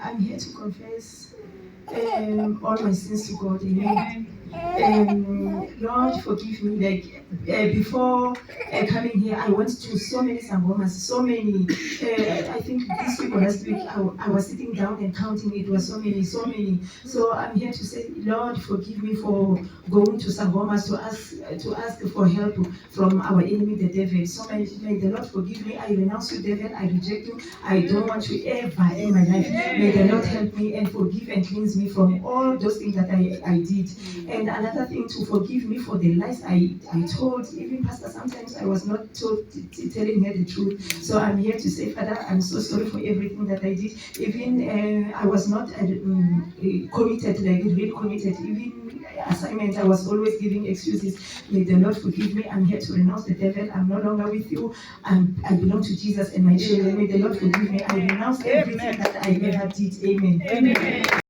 I'm here to confess all my sins to God. Amen. Lord, forgive me. Before coming here, I went to so many sangomas, so many. I think this week or last week, I was sitting down and counting. It was so many, so many. So I'm here to say, Lord, forgive me for going to sangomas to ask for help from our enemy, the devil. So may the Lord forgive me. I renounce you, devil. I reject you. I don't want you ever in my life. May the Lord help me and forgive and cleanse me from all those things that I did. And another thing, to forgive me for the lies I told. Even Pastor, sometimes I was not telling her the truth. So I'm here to say, Father, I'm so sorry for everything that I did. Even I was not committed, like really committed. Even assignment, I was always giving excuses. May the Lord forgive me. I'm here to renounce the devil. I'm no longer with you. I belong to Jesus and my children. May the Lord forgive me. I renounce everything that I ever did. Amen. Amen.